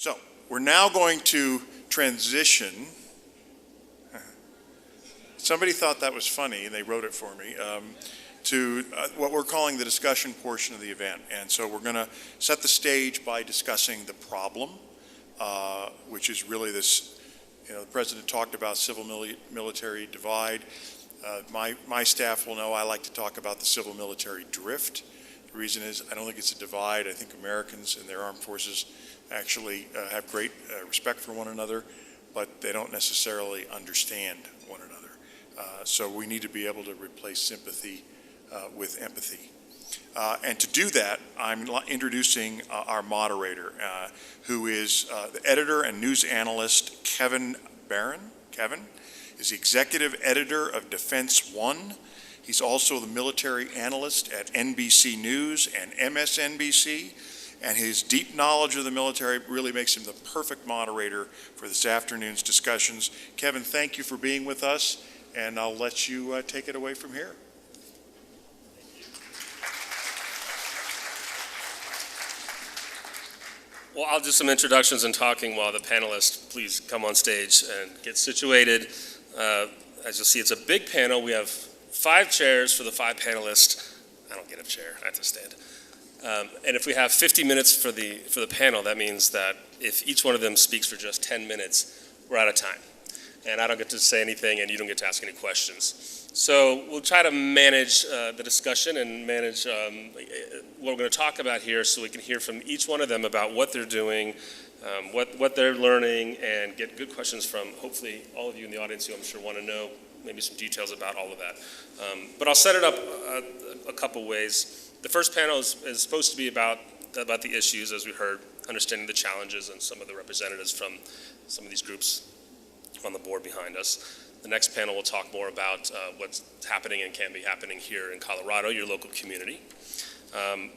So we're now going to transition. Somebody thought that was funny, and they wrote it for me, to what we're calling the discussion portion of the event. And so we're going to set the stage by discussing the problem, which is really this, the President talked about civil-military divide. My staff will know I like to talk about the civil-military drift. The reason is I don't think it's a divide. I think Americans and their armed forces actually have great respect for one another, but they don't necessarily understand one another. So we need to be able to replace sympathy with empathy. And to do that, I'm introducing our moderator, who is the editor and news analyst, Kevin Barron. Kevin is the executive editor of Defense One. He's also the military analyst at NBC News and MSNBC. And his deep knowledge of the military really makes him the perfect moderator for this afternoon's discussions. Kevin, thank you for being with us, and I'll let you take it away from here. Well, I'll do some introductions and talking while the panelists please come on stage and get situated. As you'll see, it's a big panel. We have 5 chairs for the 5 panelists. I don't get a chair, I have to stand. And if we have 50 minutes for the panel, that means that if each one of them speaks for just 10 minutes, we're out of time. And I don't get to say anything, and you don't get to ask any questions. So we'll try to manage the discussion and manage what we're going to talk about here so we can hear from each one of them about what they're doing, what they're learning, and get good questions from hopefully all of you in the audience who I'm sure want to know maybe some details about all of that. But I'll set it up a couple ways. The first panel is supposed to be about the issues, as we heard, understanding the challenges and some of the representatives from some of these groups on the board behind us. The next panel will talk more about what's happening and can be happening here in Colorado, your local community.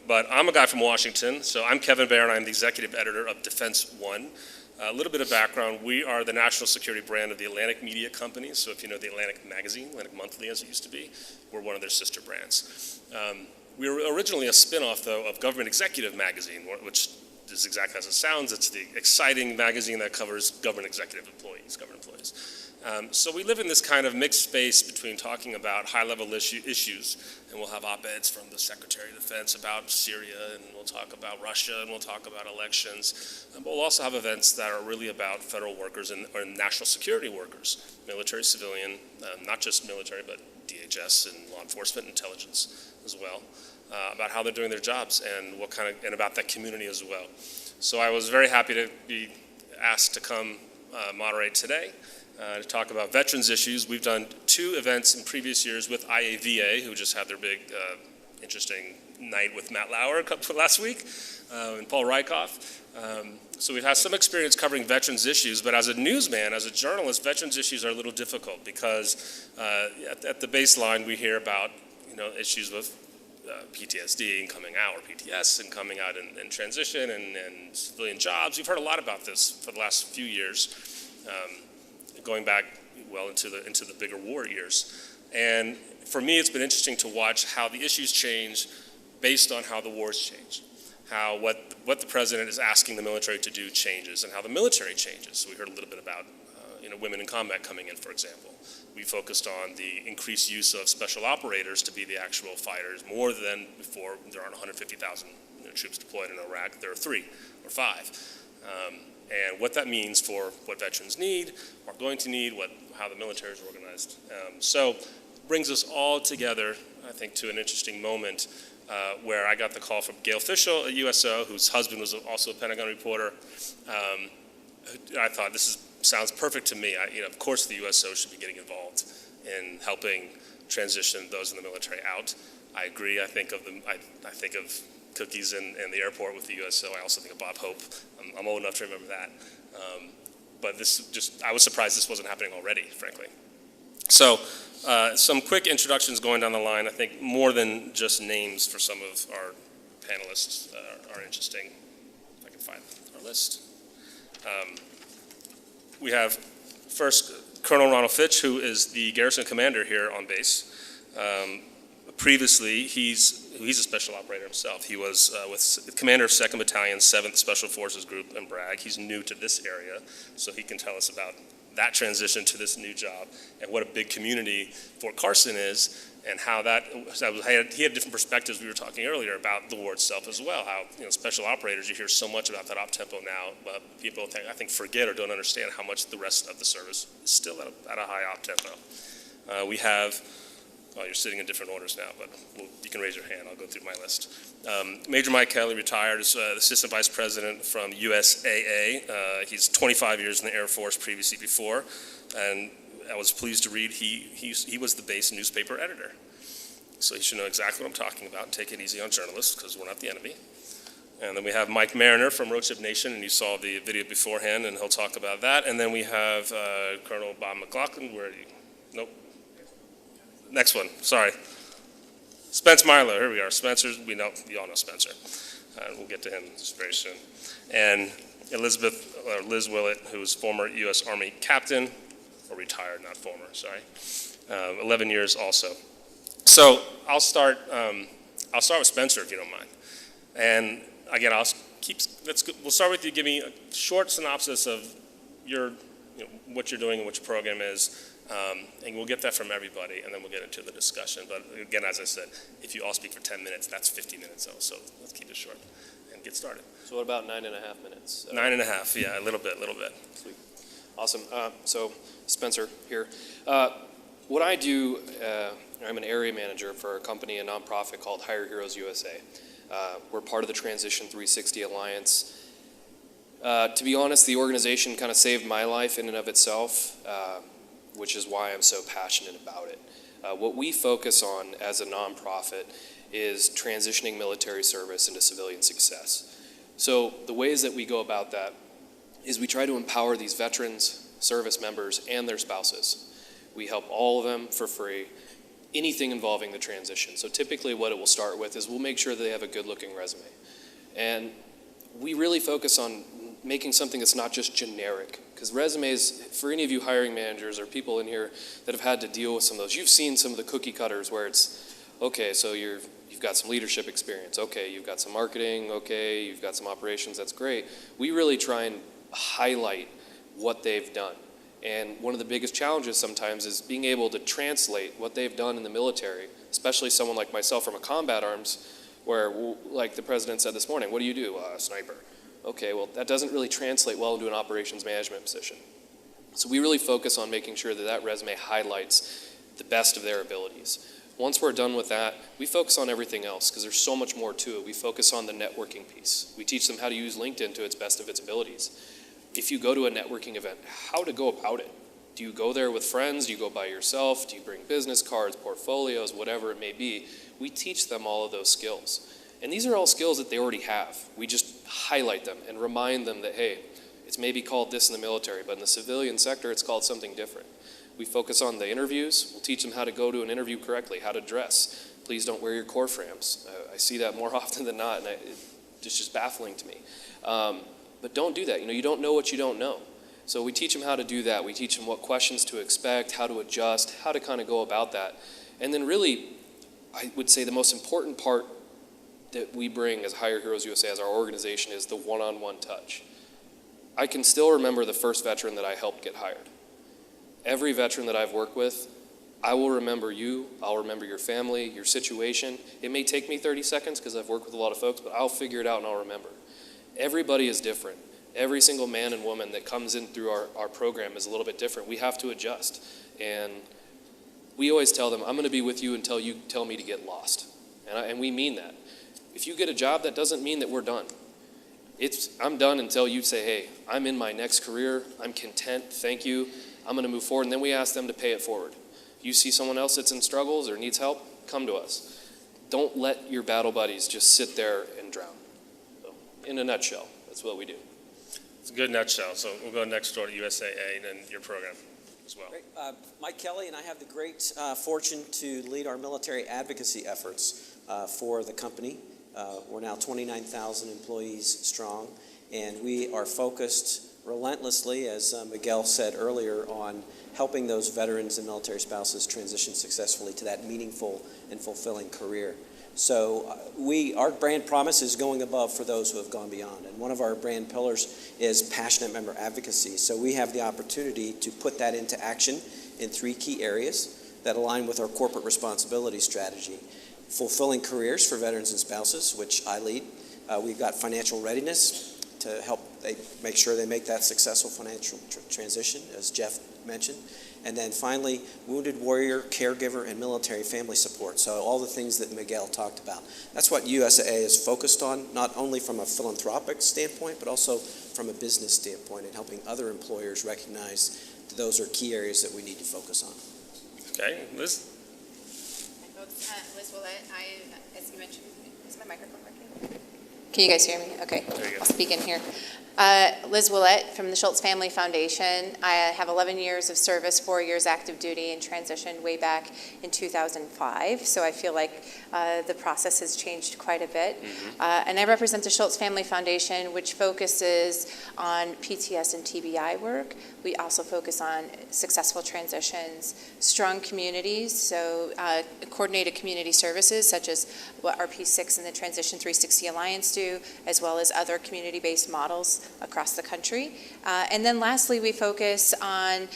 But I'm a guy from Washington, so I'm Kevin Barron. I'm the executive editor of Defense One. A little bit of background, we are the national security brand of the Atlantic Media Company. So if you know the Atlantic Magazine, Atlantic Monthly as it used to be, we're one of their sister brands. We were originally a spinoff, though, of Government Executive Magazine, which is exactly as it sounds. It's the exciting magazine that covers government executive employees, government employees. So we live in this kind of mixed space between talking about high-level issues, and we'll have op-eds from the Secretary of Defense about Syria, and we'll talk about Russia, and we'll talk about elections. But we'll also have events that are really about federal workers and national security workers, military, civilian, not just military, but DHS and law enforcement, intelligence as well, about how they're doing their jobs and and about that community as well. So I was very happy to be asked to come moderate today to talk about veterans issues. We've done 2 events in previous years with IAVA, who just had their big, interesting night with Matt Lauer last week, and Paul Rykoff. So we've had some experience covering veterans issues, but as a newsman, as a journalist, veterans issues are a little difficult because at the baseline we hear about issues with PTSD and coming out, or PTS and coming out in transition and civilian jobs. We've heard a lot about this for the last few years, going back well into the bigger war years. And for me, it's been interesting to watch how the issues change based on how the wars change, how what the president is asking the military to do changes, and how the military changes. So we heard a little bit about women in combat coming in, for example. We focused on the increased use of special operators to be the actual fighters, more than before. There aren't 150,000 troops deployed in Iraq. There are 3 or 5. And what that means for what veterans need, are going to need, how the military is organized. So brings us all together, I think, to an interesting moment where I got the call from Gail Fishel at USO, whose husband was also a Pentagon reporter. I thought sounds perfect to me. Of course, the USO should be getting involved in helping transition those in the military out. I agree. I think of cookies in the airport with the USO. I also think of Bob Hope. I'm old enough to remember that. But I was surprised this wasn't happening already, frankly. So some quick introductions going down the line. I think more than just names for some of our panelists are interesting. If I can find our list. We have first Colonel Ronald Fitch, who is the Garrison Commander here on base. Previously, he's a special operator himself. He was with Commander of 2nd Battalion, 7th Special Forces Group in Bragg. He's new to this area, so he can tell us about that transition to this new job and what a big community Fort Carson is, and how he had different perspectives. We were talking earlier about the war itself as well, how special operators, you hear so much about that op-tempo now, but people I think forget or don't understand how much the rest of the service is still at a high op-tempo. We have, you're sitting in different orders now, but you can raise your hand, I'll go through my list. Major Mike Kelly retired as Assistant Vice President from USAA. He's 25 years in the Air Force previously before, and I was pleased to read he was the base newspaper editor. So he should know exactly what I'm talking about. Take it easy on journalists, because we're not the enemy. And then we have Mike Marriner from Roadtrip Nation, and you saw the video beforehand, and he'll talk about that. And then we have Colonel Bob McLaughlin. Where are you? Nope. Next one, sorry. Spence Milo, here we are. We all know Spencer. We'll get to him just very soon. And Liz Willett, who was former U.S. Army captain, or retired, not former, sorry. 11 years also. So I'll start with Spencer, if you don't mind. And again, we'll start with you. Give me a short synopsis of what you're doing and what your program is. And we'll get that from everybody, and then we'll get into the discussion. But again, as I said, if you all speak for 10 minutes, that's 50 minutes, so let's keep it short and get started. So what about 9.5 minutes? 9.5, yeah, a little bit. Sweet. Awesome. So Spencer here. What I do, I'm an area manager for a company, a nonprofit called Hire Heroes USA. We're part of the Transition 360 Alliance. To be honest, the organization kind of saved my life in and of itself, which is why I'm so passionate about it. What we focus on as a nonprofit is transitioning military service into civilian success. So the ways that we go about that is we try to empower these veterans, service members, and their spouses. We help all of them for free, anything involving the transition. So typically what it will start with is we'll make sure that they have a good-looking resume. And we really focus on making something that's not just generic. Because resumes, for any of you hiring managers or people in here that have had to deal with some of those, you've seen some of the cookie cutters where it's, okay, so you've got some leadership experience, okay, you've got some marketing, okay, you've got some operations, that's great. We really try and highlight what they've done. And one of the biggest challenges sometimes is being able to translate what they've done in the military, especially someone like myself from a combat arms, where, like the president said this morning, what do you do? Sniper. Okay, well, that doesn't really translate well into an operations management position. So we really focus on making sure that that resume highlights the best of their abilities. Once we're done with that, we focus on everything else because there's so much more to it. We focus on the networking piece. We teach them how to use LinkedIn to its best of its abilities. If you go to a networking event, how to go about it. Do you go there with friends? Do you go by yourself? Do you bring business cards, portfolios, whatever it may be? We teach them all of those skills. And these are all skills that they already have. We just highlight them and remind them that, hey, it's maybe called this in the military, but in the civilian sector, it's called something different. We focus on the interviews. We'll teach them how to go to an interview correctly, how to dress. Please don't wear your core frames. I see that more often than not, and it's just baffling to me. But don't do that. You don't know what you don't know. So we teach them how to do that. We teach them what questions to expect, how to adjust, how to kind of go about that. And then really, I would say the most important part that we bring as Hire Heroes USA, as our organization, is the one-on-one touch. I can still remember the first veteran that I helped get hired. Every veteran that I've worked with, I will remember you, I'll remember your family, your situation. It may take me 30 seconds because I've worked with a lot of folks, but I'll figure it out and I'll remember. Everybody is different. Every single man and woman that comes in through our program is a little bit different. We have to adjust. And we always tell them, I'm going to be with you until you tell me to get lost. And we mean that. If you get a job, that doesn't mean that we're done. I'm done until you say, hey, I'm in my next career, I'm content, thank you, I'm going to move forward. And then we ask them to pay it forward. If you see someone else that's in struggles or needs help, come to us. Don't let your battle buddies just sit there and drown. So, in a nutshell, that's what we do. It's a good nutshell. So we'll go next door to USAA and your program as well. Great. Mike Kelly and I have the great fortune to lead our military advocacy efforts for the company. We're now 29,000 employees strong, and we are focused relentlessly, as Miguel said earlier, on helping those veterans and military spouses transition successfully to that meaningful and fulfilling career. So our brand promise is going above for those who have gone beyond. And one of our brand pillars is passionate member advocacy. So we have the opportunity to put that into action in 3 key areas that align with our corporate responsibility strategy. Fulfilling careers for veterans and spouses, which I lead. We've got financial readiness to help make sure they make that successful financial transition, as Jeff mentioned. And then finally, wounded warrior, caregiver, and military family support. So all the things that Miguel talked about. That's what USAA is focused on, not only from a philanthropic standpoint, but also from a business standpoint, and helping other employers recognize that those are key areas that we need to focus on. Okay, Liz? Hi folks, Liz Willett. As you mentioned, is my microphone working? Can you guys hear me? Okay, There you go. I'll speak in here. Liz Willett from the Schultz Family Foundation. I have 11 years of service, 4 years active duty, and transitioned way back in 2005. So I feel like the process has changed quite a bit. And I represent the Schultz Family Foundation, which focuses on PTS and TBI work. We also focus on successful transitions, strong communities, so coordinated community services such as what RP6 and the Transition 360 Alliance do, as well as other community-based models across the country. And then lastly, we focus on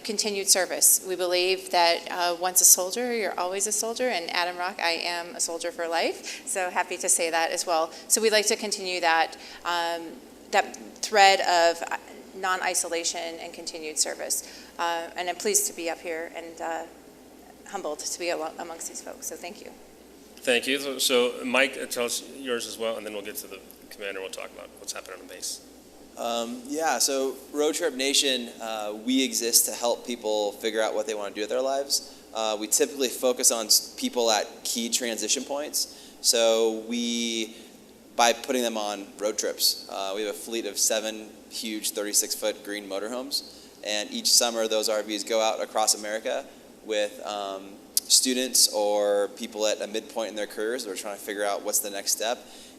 continued service. We believe that once a soldier, you're always a soldier, and Adam Rock, I am a soldier for life, so happy to say that as well. So we'd like to continue that, that thread of non-isolation and continued service. And I'm pleased to be up here and humbled to be amongst these folks, so thank you. Thank you. So Mike, tell us yours as well, and then we'll get to the commander. We'll talk about what's happening on the base. So Roadtrip Nation, we exist to help people figure out what they want to do with their lives. We typically focus on people at key transition points. So by putting them on road trips, we have a fleet of 7 huge 36-foot green motorhomes. And each summer, those RVs go out across America with students or people at a midpoint in their careers who are trying to figure out what's the next step.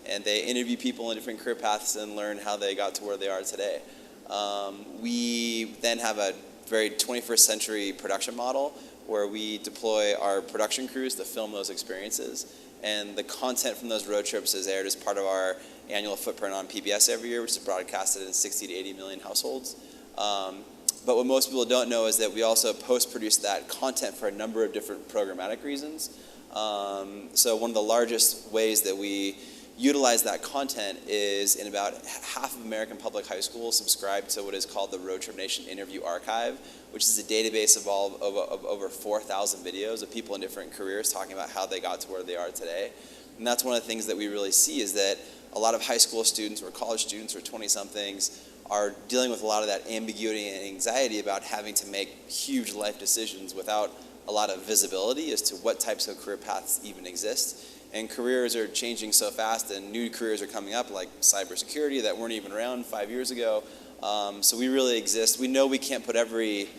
And they interview people in different career paths and learn how they got to where they are today. We then have a very 21st century production model where we deploy our production crews to film those experiences. And the content from those road trips is aired as part of our annual footprint on PBS every year, which is broadcasted in 60 to 80 million households. But what most people don't know is that we also post-produce that content for a number of different programmatic reasons. So one of the largest ways that we utilize that content is in about half of American public high schools subscribe to what is called the Roadtrip Nation Interview Archive, which is a database of over 4,000 videos of people in different careers talking about how they got to where they are today. And that's one of the things that we really see is that a lot of high school students or college students or 20-somethings are dealing with a lot of that ambiguity and anxiety about having to make huge life decisions without a lot of visibility as to what types of career paths even exist. And careers are changing so fast, and new careers are coming up, like cybersecurity, that weren't even around 5 years ago. So we really exist. We know we can't put every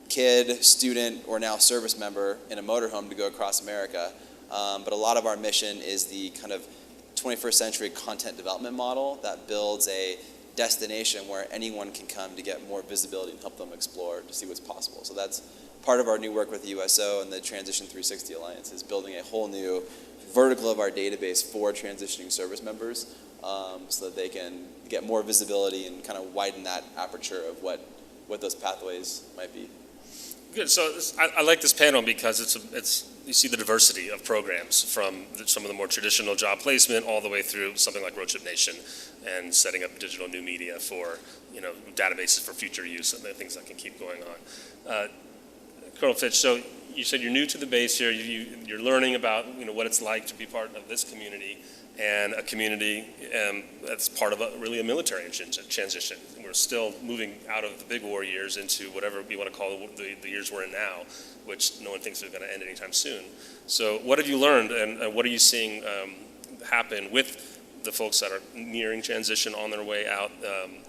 kid, student, or now service member in a motorhome to go across America. But a lot of our mission is the kind of 21st century content development model that builds a destination where anyone can come to get more visibility and help them explore to see what's possible. So that's part of our new work with the USO and the Transition 360 Alliance is building a whole new vertical of our database for transitioning service members so that they can get more visibility and kind of widen that aperture of what those pathways might be. Good. So I like this panel because it's you see the diversity of programs from some of the more traditional job placement all the way through something like Roadtrip Nation and setting up digital new media for databases for future use and the things that can keep going on. Colonel Fitch, so you said you're new to the base here. You're learning about what it's like to be part of this community and a community that's part of really a military transition. We're still moving out of the big war years into whatever we want to call the years we're in now, which no one thinks are going to end anytime soon. So what have you learned, and what are you seeing happen with the folks that are nearing transition on their way out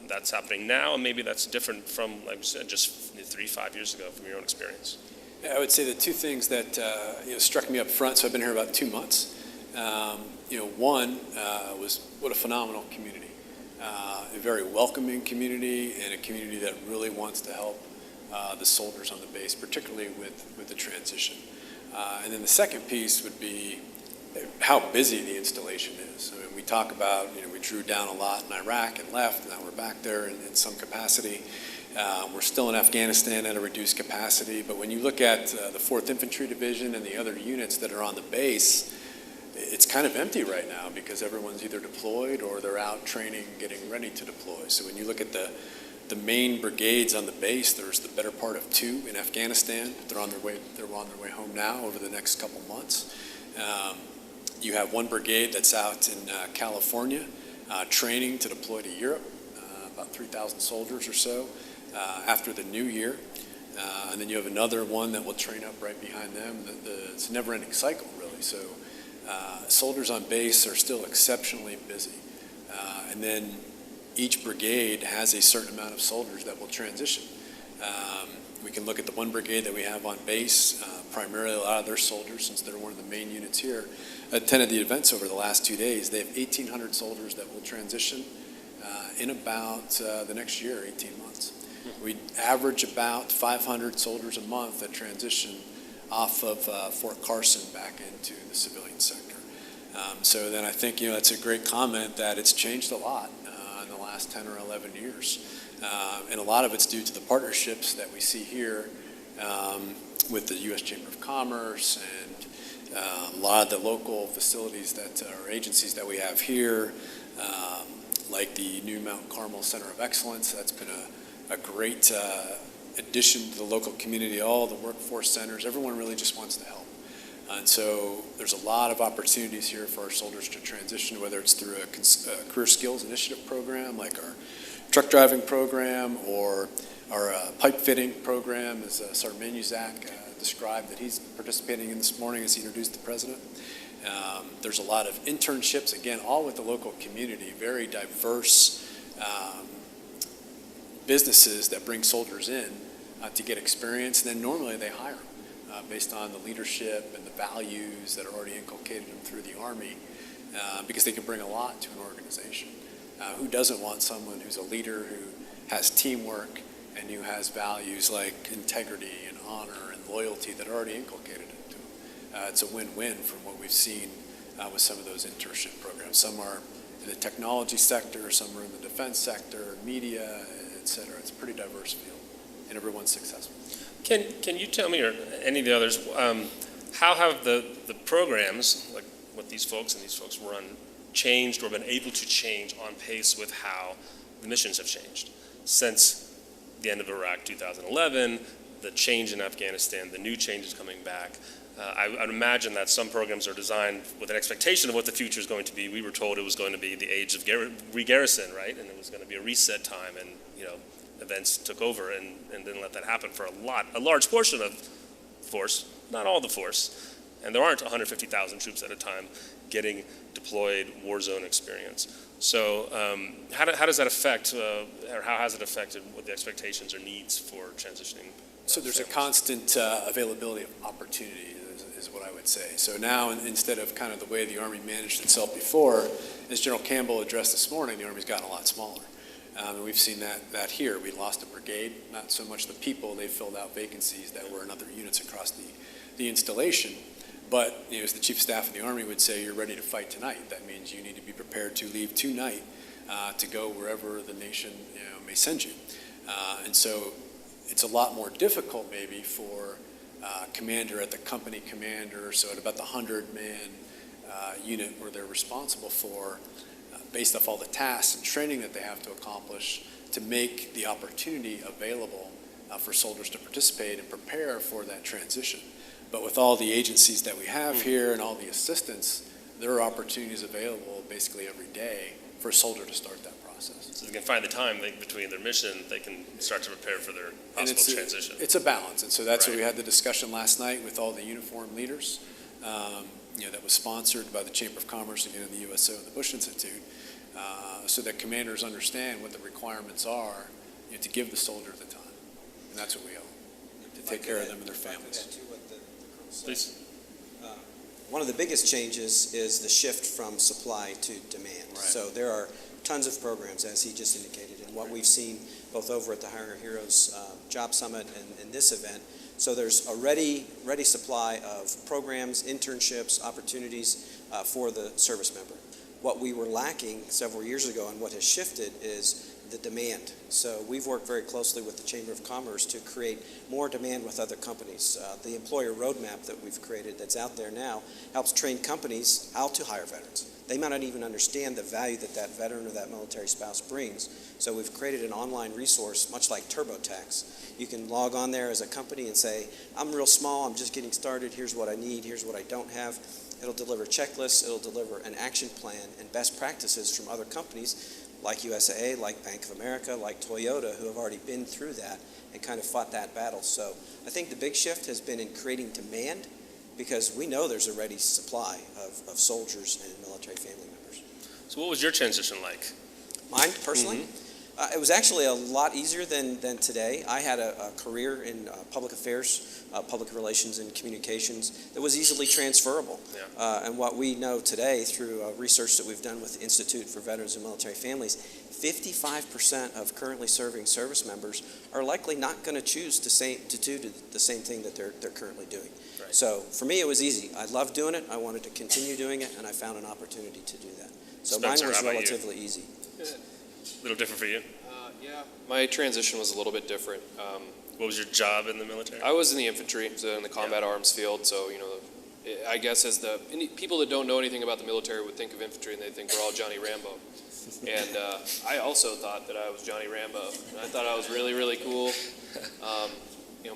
that's happening now, and maybe that's different from, like we said, just 3-5 years ago from your own experience? I would say the two things that struck me up front, so I've been here about 2 months. One was what a phenomenal community. a very welcoming community, and a community that really wants to help the soldiers on the base, particularly with the transition. And then the second piece would be how busy the installation is. I mean, we talk about, we drew down a lot in Iraq and left, and now we're back there in some capacity. We're still in Afghanistan at a reduced capacity, but when you look at the 4th Infantry Division and the other units that are on the base, it's kind of empty right now because everyone's either deployed or they're out training, getting ready to deploy. So when you look at the main brigades on the base, there's the better part of 2 in Afghanistan. They're on their way home now over the next couple months. You have 1 brigade that's out in California training to deploy to Europe, about 3,000 soldiers or so after the new year. And then you have another one that will train up right behind them. It's a never-ending cycle, really. So soldiers on base are still exceptionally busy. And then each brigade has a certain amount of soldiers that will transition. We can look at the 1 brigade that we have on base, primarily a lot of their soldiers, since they're one of the main units here, attended the events over the last 2 days. They have 1,800 soldiers that will transition in about the next year, 18 months. We average about 500 soldiers a month that transition off of Fort Carson back into the civilian sector. So then I think, that's a great comment that it's changed a lot in the last 10 or 11 years. And a lot of it's due to the partnerships that we see here with the U.S. Chamber of Commerce and a lot of the local facilities or agencies that we have here, like the new Mount Carmel Center of Excellence. That's been a great addition to the local community. All the workforce centers, everyone really just wants to help. And so there's a lot of opportunities here for our soldiers to transition, whether it's through a career skills initiative program like our truck driving program or our pipe fitting program, as Sergeant Manuzak described that he's participating in this morning as he introduced the president. There's a lot of internships, again, all with the local community, very diverse businesses that bring soldiers in to get experience, and then normally they hire them based on the leadership and the values that are already inculcated in them through the Army, because they can bring a lot to an organization. Who doesn't want someone who's a leader, who has teamwork, and who has values like integrity and honor and loyalty that are already inculcated into them? It's a win-win from what we've seen with some of those internship programs. Some are in the technology sector, some are in the defense sector, media, et cetera. It's a pretty diverse field, and everyone's successful. Can you tell me, or any of the others, how have the programs, like what these folks run, changed or been able to change on pace with how the missions have changed since the end of Iraq 2011, the change in Afghanistan, the new changes coming back? I'd imagine that some programs are designed with an expectation of what the future is going to be. We were told it was going to be the age of re-garrison, right? And it was going to be a reset time, and events took over and didn't let that happen for a large portion of force, not all the force. And there aren't 150,000 troops at a time getting deployed war zone experience. So how does that affect, or how has it affected what the expectations or needs for transitioning? So there's a constant availability of opportunity is what I would say. So now instead of kind of the way the Army managed itself before, as General Campbell addressed this morning, the Army's gotten a lot smaller. And we've seen that here. We lost a brigade, not so much the people. They filled out vacancies that were in other units across the installation. But as the Chief of Staff of the Army would say, you're ready to fight tonight. That means you need to be prepared to leave tonight to go wherever the nation may send you. And so it's a lot more difficult maybe for commander at the company commander, so at about the 100-man unit where they're responsible for, based off all the tasks and training that they have to accomplish, to make the opportunity available for soldiers to participate and prepare for that transition. But with all the agencies that we have here and all the assistance, there are opportunities available basically every day for a soldier to start that process. So they can find the time between their mission, they can start to prepare for their possible transition. It's a balance, and so that's right. what we had the discussion last night with all the uniformed leaders. That was sponsored by the Chamber of Commerce, again, the USAA and the Bush Institute, so that commanders understand what the requirements are to give the soldier the time. And that's what we owe, to take care of them and their families. Please. One of the biggest changes is the shift from supply to demand. Right. So there are tons of programs, as he just indicated, and what we've seen both over at the Hire Heroes Job Summit and this event. So there's a ready supply of programs, internships, opportunities for the service member. What we were lacking several years ago and what has shifted is the demand. So we've worked very closely with the Chamber of Commerce to create more demand with other companies. The employer roadmap that we've created that's out there now helps train companies how to hire veterans. They might not even understand the value that that veteran or that military spouse brings. So we've created an online resource, much like TurboTax. You can log on there as a company and say, I'm real small, I'm just getting started, here's what I need, here's what I don't have. It'll deliver checklists, it'll deliver an action plan and best practices from other companies like USAA, like Bank of America, like Toyota, who have already been through that and kind of fought that battle. So I think the big shift has been in creating demand, because we know there's a ready supply of soldiers and military family members. So what was your transition like? Mine, personally? It was actually a lot easier than today. I had a career in public affairs, public relations and communications that was easily transferable. Yeah. And what we know today through research that we've done with the Institute for Veterans and Military Families, 55% of currently serving service members are likely not going to choose to do the same thing that they're currently doing. Right. So for me, it was easy. I loved doing it. I wanted to continue doing it, and I found an opportunity to do that. So Spencer, mine was how about you? relatively easy. A little different for you? Yeah, my transition was a little bit different. What was your job in the military? I was in the infantry, so in the combat arms field. So I guess as people that don't know anything about the military would think of infantry and they think we're all Johnny Rambo. And I also thought that I was Johnny Rambo. And I thought I was really, really cool.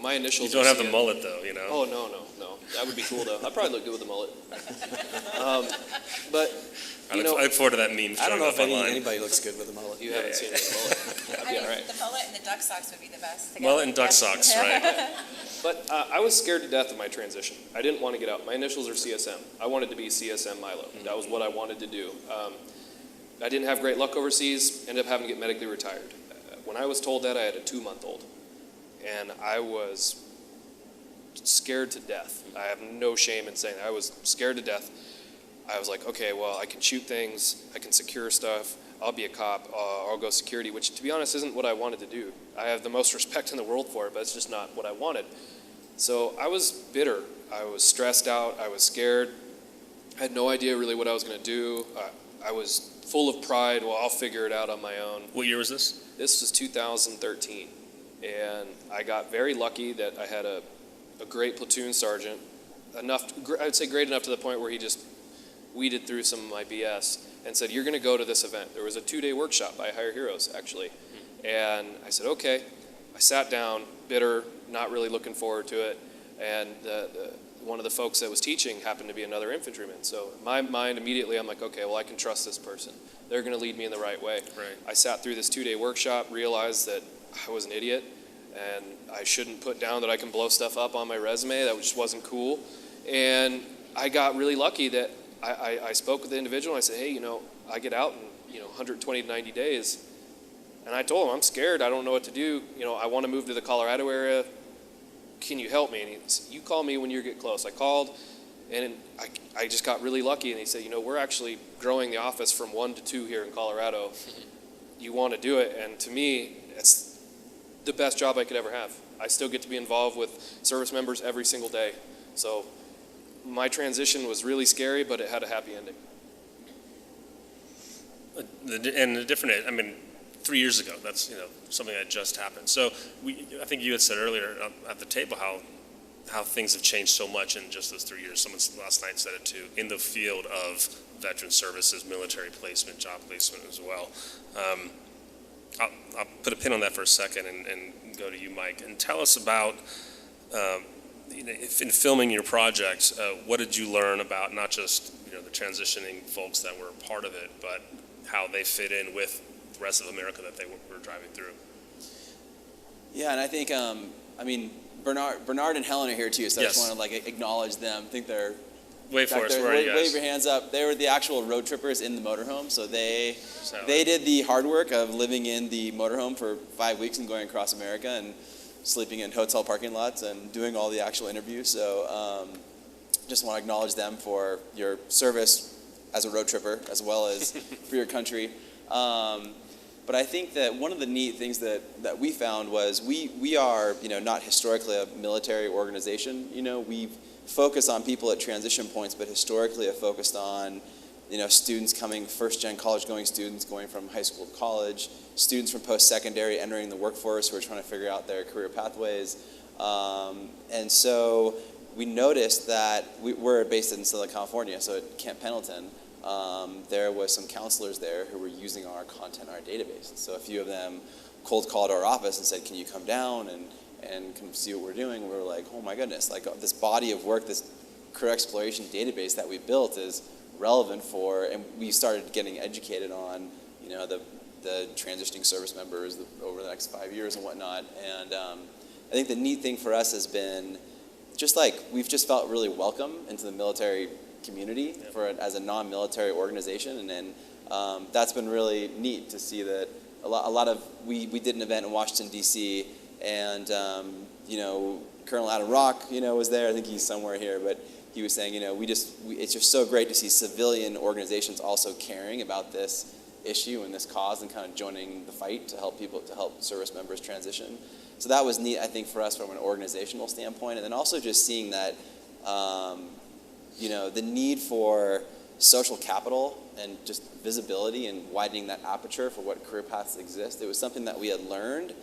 My initials. You don't have the mullet though, Oh no. That would be cool though. I'd probably look good with the mullet. But I look forward to that meme. I don't know if online. anybody looks good with a mullet. you haven't seen it with the mullet. That'd be all right. The mullet and the duck socks would be the best. together. Mullet and duck socks, right? But I was scared to death of my transition. I didn't want to get out. My initials are CSM. I wanted to be CSM Milo. That was what I wanted to do. I didn't have great luck overseas, ended up having to get medically retired. When I was told that, I had a 2-month-old. And I was scared to death. I have no shame in saying that. I was scared to death. I was like, okay, well, I can shoot things, I can secure stuff, I'll be a cop, I'll go security, which to be honest isn't what I wanted to do. I have the most respect in the world for it, but it's just not what I wanted. So I was bitter. I was stressed out. I was scared. I had no idea really what I was going to do. I was full of pride. Well, I'll figure it out on my own. What year was this? This was 2013. And I got very lucky that I had a great platoon sergeant, I'd say great enough to the point where he just weeded through some of my BS and said, you're going to go to this event. There was a 2-day workshop by Hire Heroes, actually. And I said, okay. I sat down, bitter, not really looking forward to it. And one of the folks that was teaching happened to be another infantryman. So in my mind, immediately, I'm like, okay, well, I can trust this person. They're going to lead me in the right way. Right. I sat through this 2-day workshop, realized that I was an idiot, and I shouldn't put down that I can blow stuff up on my resume. That just wasn't cool. And I got really lucky that I spoke with the individual and I said, hey, I get out in 120 to 90 days. And I told him, I'm scared. I don't know what to do. I want to move to the Colorado area. Can you help me? And he said, you call me when you get close. I called, and I just got really lucky. And he said, we're actually growing the office from 1 to 2 here in Colorado. You want to do it? And to me, it's the best job I could ever have. I still get to be involved with service members every single day. So my transition was really scary, but it had a happy ending. And a different, 3 years ago, that's something that just happened. So I think you had said earlier at the table how things have changed so much in just those 3 years. Someone last night said it too, in the field of veteran services, military placement, job placement as well. I'll put a pin on that for a second and go to you, Mike, and tell us about in filming your project, what did you learn about not just the transitioning folks that were a part of it, but how they fit in with the rest of America that they were driving through? Yeah, and I think Bernard and Helen are here too, so Yes. I just want to acknowledge them. I think they're Wait for us. Where are you guys? Wave your hands up. They were the actual road trippers in the motorhome, so they So- did the hard work of living in the motorhome for 5 weeks and going across America and sleeping in hotel parking lots and doing all the actual interviews. So just want to acknowledge them for your service as a road tripper as well as for your country. But I think that one of the neat things that we found was we are, not historically a military organization. We focus on people at transition points, but historically have focused on, students coming, first-gen college-going students going from high school to college, students from post-secondary entering the workforce who are trying to figure out their career pathways. And so we noticed that we're based in Southern California, so at Camp Pendleton, there was some counselors there who were using our content, our database. So a few of them cold called our office and said, can you come down and come see what we're doing? We were like, oh my goodness, like this body of work, this career exploration database that we built is relevant for, and we started getting educated on, the transitioning service members over the next 5 years and whatnot. And I think the neat thing for us has been just like we've just felt really welcome into the military community as a non-military organization, and then that's been really neat to see that a lot of we did an event in Washington D.C. and Colonel Adam Rock was there. I think he's somewhere here, but he was saying it's just so great to see civilian organizations also caring about this issue and this cause and kind of joining the fight to help service members transition. So that was neat, I think, for us from an organizational standpoint, and then also just seeing that the need for social capital and just visibility and widening that aperture for what career paths exist. It was something that we had learned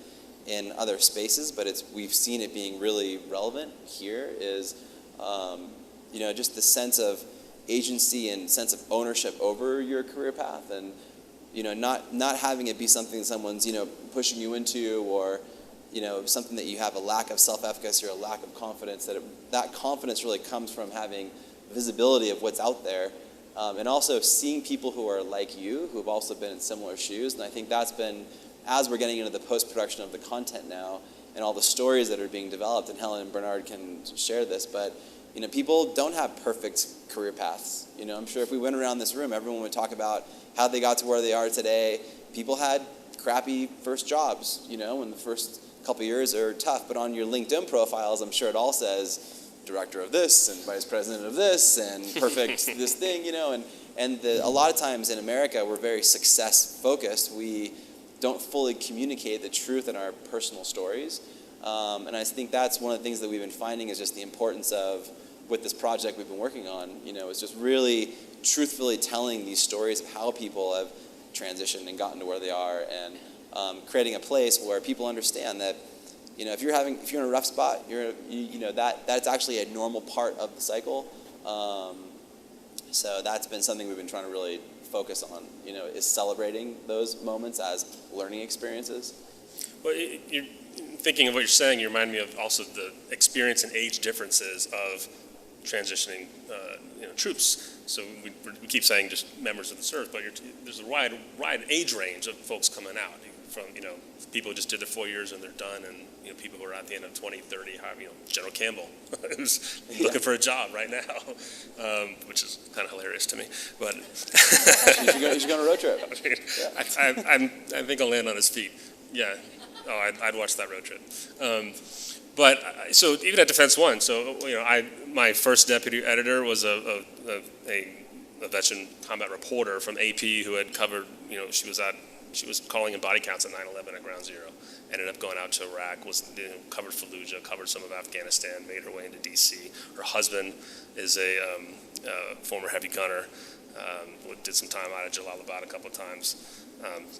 in other spaces, but we've seen it being really relevant here is, just the sense of agency and sense of ownership over your career path, and not having it be something someone's pushing you into, or something that you have a lack of self-efficacy or a lack of confidence. That confidence really comes from having visibility of what's out there, and also seeing people who are like you, who have also been in similar shoes. And I think that's been, as we're getting into the post-production of the content now and all the stories that are being developed, and Helen and Bernard can share this, but people don't have perfect career paths. I'm sure if we went around this room, everyone would talk about how they got to where they are today. People had crappy first jobs, and the first couple years are tough, but on your LinkedIn profiles, I'm sure it all says director of this and vice president of this and perfect this thing, and a lot of times in America, we're very success focused. We don't fully communicate the truth in our personal stories. And I think that's one of the things that we've been finding is just the importance of, with this project we've been working on, is just really truthfully telling these stories of how people have transitioned and gotten to where they are, and creating a place where people understand that, if you're in a rough spot, that's actually a normal part of the cycle. So that's been something we've been trying to really focus on, is celebrating those moments as learning experiences. Well, you're thinking of what you're saying, you remind me of also the experience and age differences of transitioning troops. So we keep saying just members of the service, but there's a wide age range of folks coming out, from people who just did their 4 years and they're done, and people who are at the end of 20, 30, General Campbell who's looking for a job right now, which is kind of hilarious to me. But you should go on a road trip. I think I'll land on his feet. Yeah. Oh, I'd watch that road trip. But so even at Defense One, so my first deputy editor was a veteran combat reporter from AP who had covered. She was calling in body counts at 9/11 at Ground Zero. Ended up going out to Iraq, covered Fallujah, covered some of Afghanistan, made her way into D.C. Her husband is a former heavy gunner. Did some time out of Jalalabad a couple of times.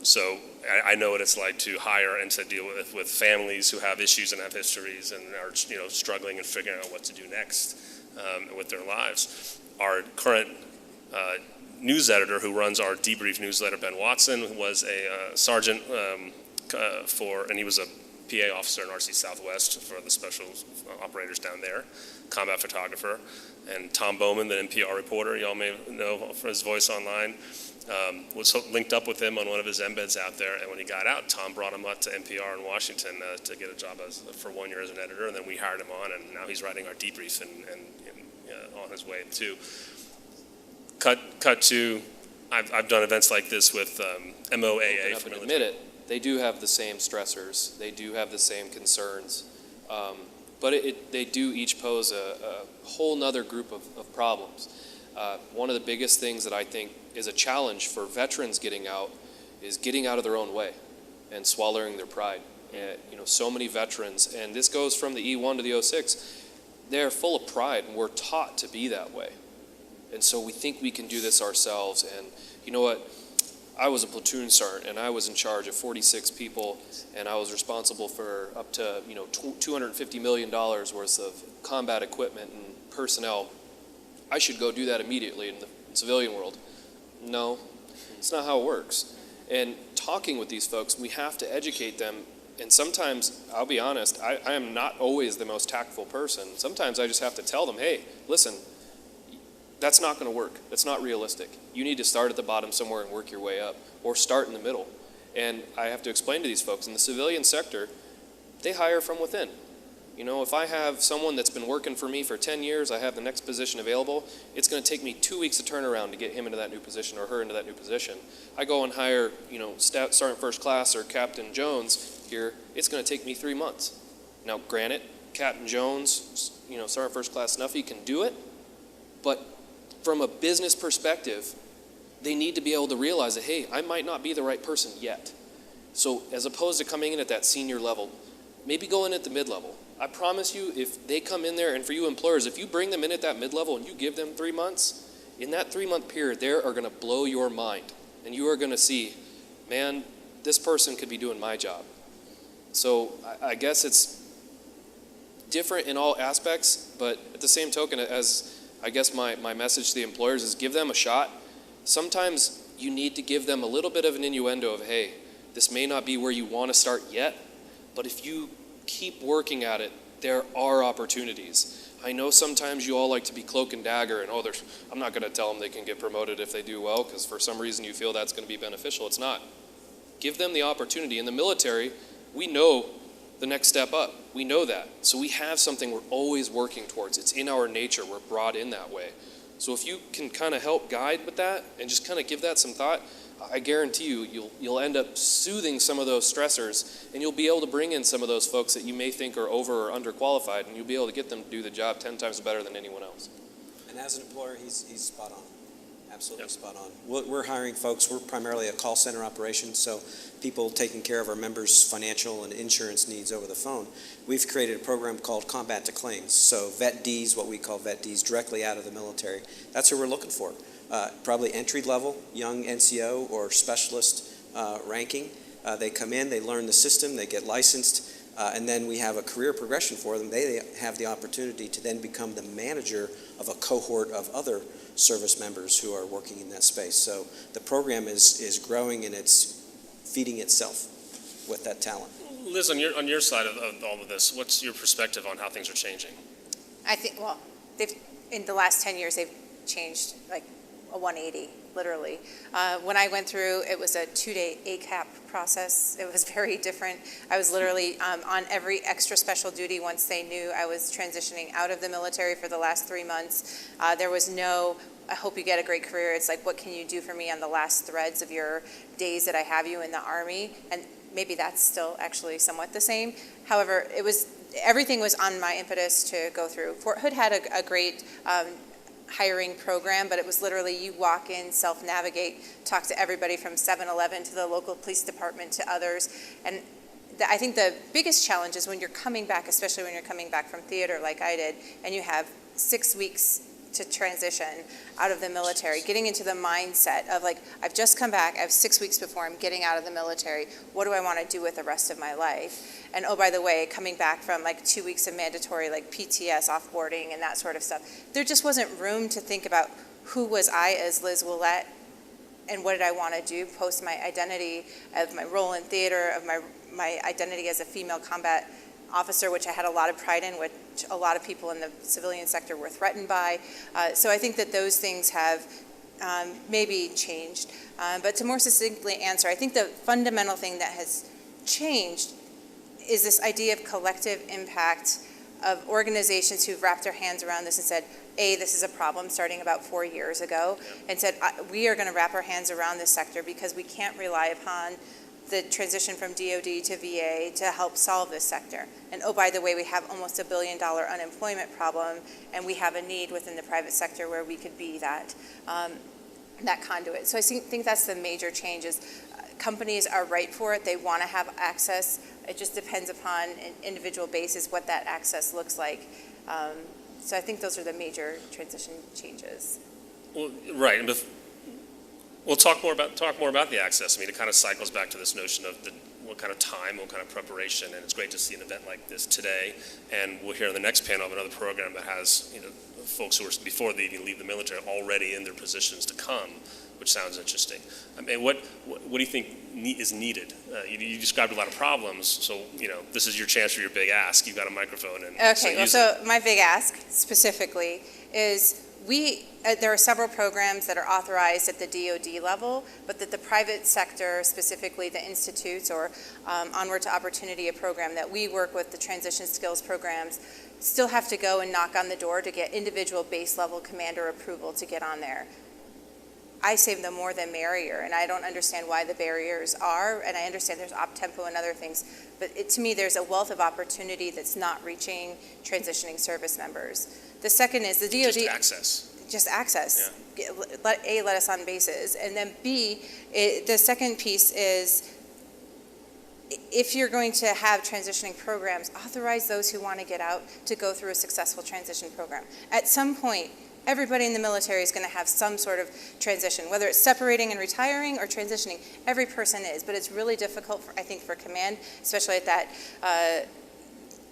So I know what it's like to hire and to deal with families who have issues and have histories and are struggling and figuring out what to do next with their lives. Our current news editor who runs our debrief newsletter, Ben Watson, was a sergeant and he was a PA officer in RC Southwest for the special operators down there, combat photographer. And Tom Bowman, the NPR reporter, y'all may know for his voice online, was linked up with him on one of his embeds out there. And when he got out, Tom brought him up to NPR in Washington to get a job for 1 year as an editor. And then we hired him on, and now he's writing our debrief and on his way too. Cut to, I've done events like this with MOAA. Open up and admit it, they do have the same stressors. They do have the same concerns. But they do each pose a whole nother group of problems. One of the biggest things that I think is a challenge for veterans getting out is getting out of their own way and swallowing their pride. And, so many veterans, and this goes from the E1 to the 06, they're full of pride, and we're taught to be that way. And so we think we can do this ourselves. And you know what? I was a platoon sergeant, and I was in charge of 46 people, and I was responsible for up to $250 million worth of combat equipment and personnel. I should go do that immediately in the civilian world. No, it's not how it works. And talking with these folks, we have to educate them. And sometimes, I'll be honest, I am not always the most tactful person. Sometimes I just have to tell them, hey, listen, that's not going to work. That's not realistic. You need to start at the bottom somewhere and work your way up, or start in the middle. And I have to explain to these folks, in the civilian sector, they hire from within. If I have someone that's been working for me for 10 years, I have the next position available, it's going to take me 2 weeks to turn around to get him into that new position or her into that new position. I go and hire, Sergeant First Class or Captain Jones here, it's going to take me 3 months. Now, granted, Captain Jones, Sergeant First Class Snuffy can do it, but from a business perspective, they need to be able to realize that, hey, I might not be the right person yet. So as opposed to coming in at that senior level, maybe go in at the mid-level. I promise you, if they come in there, and for you employers, if you bring them in at that mid-level and you give them 3 months, in that 3-month period, they are going to blow your mind. And you are going to see, man, this person could be doing my job. So I guess it's different in all aspects, but at the same token, as I guess my message to the employers is give them a shot. Sometimes you need to give them a little bit of an innuendo of, hey, this may not be where you want to start yet, but if you keep working at it, there are opportunities. I know sometimes you all like to be cloak and dagger, and I'm not going to tell them they can get promoted if they do well, because for some reason you feel that's going to be beneficial. It's not. Give them the opportunity. In the military, we know the next step up. We know that. So we have something we're always working towards. It's in our nature. We're brought in that way. So if you can kind of help guide with that and just kind of give that some thought, I guarantee you'll end up soothing some of those stressors, and you'll be able to bring in some of those folks that you may think are over or underqualified, and you'll be able to get them to do the job 10 times better than anyone else. And as an employer, he's spot on. Absolutely spot on. We're hiring folks. We're primarily a call center operation, so people taking care of our members' financial and insurance needs over the phone. We've created a program called Combat to Claims. So Vet Ds, what we call Vet Ds, directly out of the military. That's who we're looking for. Probably entry-level, young NCO or specialist ranking. They come in, they learn the system, they get licensed, and then we have a career progression for them. They have the opportunity to then become the manager of a cohort of other service members who are working in that space. So the program is growing, and it's feeding itself with that talent. Liz, on your side of all of this, what's your perspective on how things are changing? I think, in the last 10 years, they've changed like a 180, literally. When I went through, it was a 2-day ACAP process. It was very different. I was literally on every extra special duty once they knew I was transitioning out of the military for the last 3 months. There was no, I hope you get a great career. It's like, what can you do for me on the last threads of your days that I have you in the Army? And maybe that's still actually somewhat the same. However, everything was on my impetus to go through. Fort Hood had a great hiring program, but it was literally you walk in, self-navigate, talk to everybody from 7-Eleven to the local police department to others. And I think the biggest challenge is when you're coming back, especially when you're coming back from theater like I did, and you have 6 weeks to transition out of the military, getting into the mindset of like, I've just come back, I have 6 weeks before I'm getting out of the military, what do I want to do with the rest of my life? And oh, by the way, coming back from like 2 weeks of mandatory like PTS, offboarding and that sort of stuff, there just wasn't room to think about who was I as Liz Willett and what did I want to do post my identity of my role in theater, of my identity as a female combat officer, which I had a lot of pride in, which a lot of people in the civilian sector were threatened by. So I think that those things have maybe changed. But to more succinctly answer, I think the fundamental thing that has changed is this idea of collective impact of organizations who've wrapped their hands around this and said, this is a problem starting about 4 years ago, and said, we are going to wrap our hands around this sector because we can't rely upon the transition from DOD to VA to help solve this sector. And oh, by the way, we have almost $1 billion unemployment problem, and we have a need within the private sector where we could be that conduit. So I think that's the major change is companies are right for it. They want to have access. It just depends upon an individual basis what that access looks like. So I think those are the major transition changes. Well, right, and we'll talk more about the access. I mean, it kind of cycles back to this notion of what kind of time, what kind of preparation, and it's great to see an event like this today. And we'll hear in the next panel of another program that has, folks who are before they even leave the military already in their positions to come, which sounds interesting. I mean, what do you think is needed? You described a lot of problems, so this is your chance for your big ask. You've got a microphone, and okay. So my big ask specifically is there are several programs that are authorized at the DoD level, but that the private sector, specifically the institutes or Onward to Opportunity, a program that we work with, the transition skills programs, still have to go and knock on the door to get individual base level commander approval to get on there. I say the more the merrier, and I don't understand why the barriers are, and I understand there's op-tempo and other things, but to me there's a wealth of opportunity that's not reaching transitioning service members. The second is the DoD. Just access. Just access. Yeah. Let us on bases. And then B, the second piece is if you're going to have transitioning programs, authorize those who want to get out to go through a successful transition program. At some point, everybody in the military is going to have some sort of transition, whether it's separating and retiring or transitioning. Every person is, but it's really difficult, I think, for command, especially at that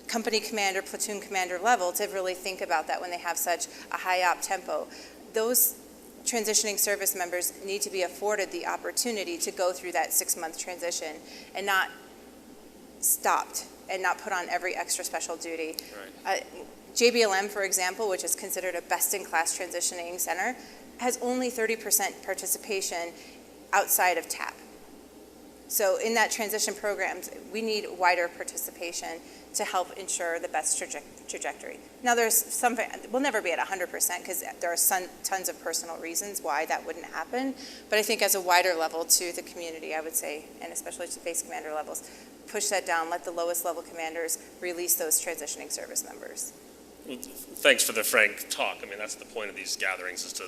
company commander, platoon commander level, to really think about that when they have such a high op tempo. Those transitioning service members need to be afforded the opportunity to go through that 6-month transition and not stopped and not put on every extra special duty. Right. JBLM, for example, which is considered a best-in-class transitioning center, has only 30% participation outside of TAP. So in that transition programs, we need wider participation to help ensure the best trajectory. Now there's some, we'll never be at 100% because there are tons of personal reasons why that wouldn't happen, but I think as a wider level to the community, I would say, and especially to base commander levels, push that down, let the lowest level commanders release those transitioning service members. Well, thanks for the frank talk. I mean, that's the point of these gatherings, is to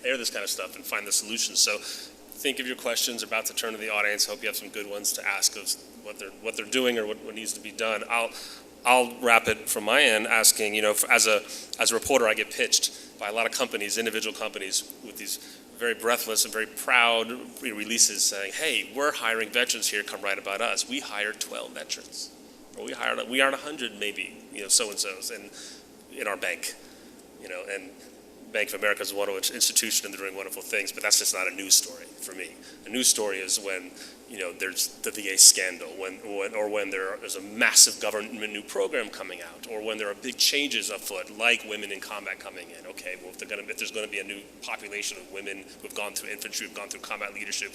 air this kind of stuff and find the solutions. So think of your questions. About to turn to the audience. Hope you have some good ones to ask of what they're doing or what needs to be done. I'll wrap it from my end, asking, as a reporter, I get pitched by a lot of companies, individual companies, with these very breathless and very proud releases saying, "Hey, we're hiring veterans here. Come write about us. We hired 12 veterans, or we hired 100 maybe, so and so's, and in our bank, and." Bank of America is a wonderful institution and they're doing wonderful things, but that's just not a news story for me. A news story is when, there's the VA scandal, when there's a massive government new program coming out, or when there are big changes afoot, like women in combat coming in. Okay, well, if there's going to be a new population of women who've gone through infantry, who've gone through combat leadership,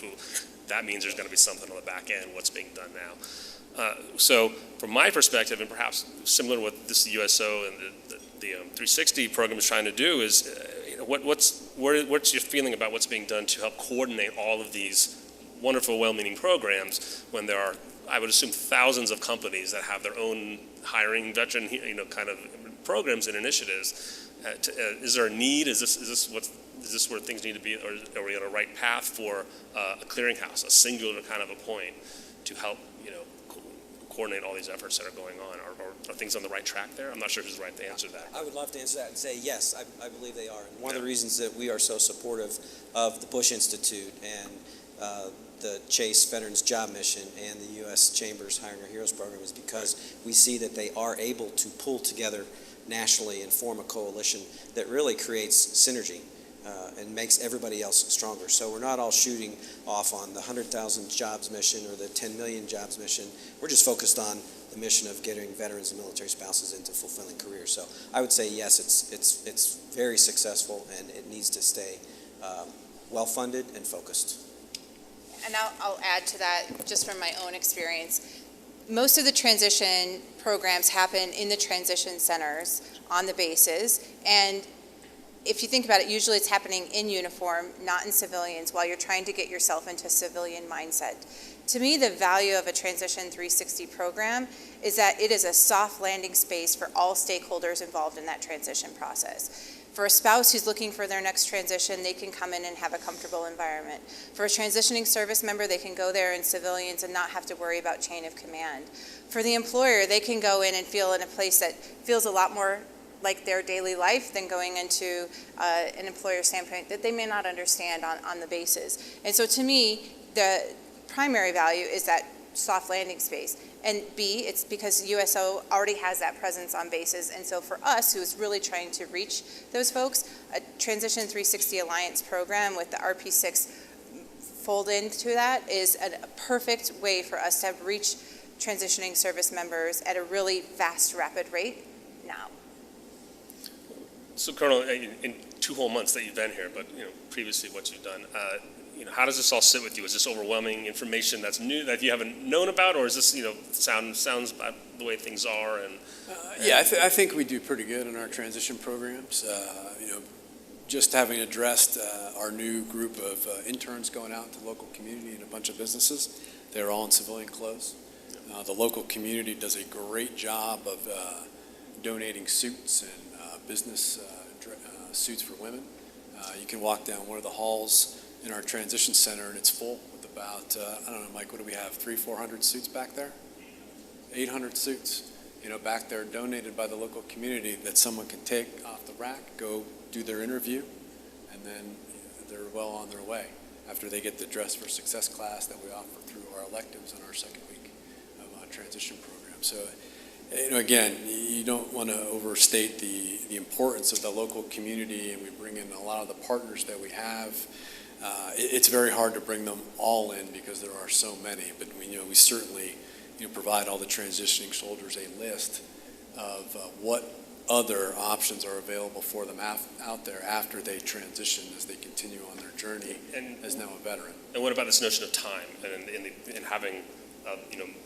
that means there's going to be something on the back end. What's being done now? So, from my perspective, and perhaps similar to what this USO and the 360 program is trying to do, is what's your feeling about what's being done to help coordinate all of these wonderful, well-meaning programs when there are, I would assume, thousands of companies that have their own hiring veteran, kind of programs and initiatives. Is there a need? Is this where things need to be, or are we on a right path for a clearinghouse, a singular kind of a point to help, coordinate all these efforts that are going on? Are things on the right track there? I'm not sure who's right to answer that. I would love to answer that and say yes, I believe they are. And one of the reasons that we are so supportive of the Bush Institute and the Chase Veterans Job Mission and the U.S. Chamber's Hiring Our Heroes program is because we see that they are able to pull together nationally and form a coalition that really creates synergy and makes everybody else stronger. So we're not all shooting off on the 100,000 jobs mission or the 10 million jobs mission. We're just focused on the mission of getting veterans and military spouses into fulfilling careers. So I would say yes, it's very successful and it needs to stay well-funded and focused. And I'll add to that just from my own experience. Most of the transition programs happen in the transition centers on the bases, and if you think about it, usually it's happening in uniform, not in civilians, while you're trying to get yourself into civilian mindset. To me, the value of a Transition 360 program is that it is a soft landing space for all stakeholders involved in that transition process. For a spouse who's looking for their next transition, they can come in and have a comfortable environment. For a transitioning service member, they can go there in civilians and not have to worry about chain of command. For the employer, they can go in and feel in a place that feels a lot more like their daily life than going into an employer standpoint that they may not understand on the bases. And so to me, the primary value is that soft landing space. And B, it's because USO already has that presence on bases. And so for us, who's really trying to reach those folks, a Transition 360 Alliance program with the RP6 fold into that is a perfect way for us to reach transitioning service members at a really fast, rapid rate now. So Colonel, in 2 whole months that you've been here, but previously what you've done, how does this all sit with you? Is this overwhelming information that's new that you haven't known about, or is this sounds about the way things are? And I think we do pretty good in our transition programs. Just having addressed our new group of interns going out to the local community and a bunch of businesses, they're all in civilian clothes. The local community does a great job of donating suits and business suits for women. You can walk down one of the halls in our transition center and it's full with about, I don't know, Mike, what do we have, 300-400 suits back there? 800 suits, back there donated by the local community that someone can take off the rack, go do their interview, and then they're well on their way after they get the Dress for Success class that we offer through our electives on our second week of our transition program. So, again, you don't want to overstate the importance of the local community, and we bring in a lot of the partners that we have. It's very hard to bring them all in because there are so many, but we certainly provide all the transitioning soldiers a list of what other options are available for them out there after they transition as they continue on their journey as now a veteran. And what about this notion of time and having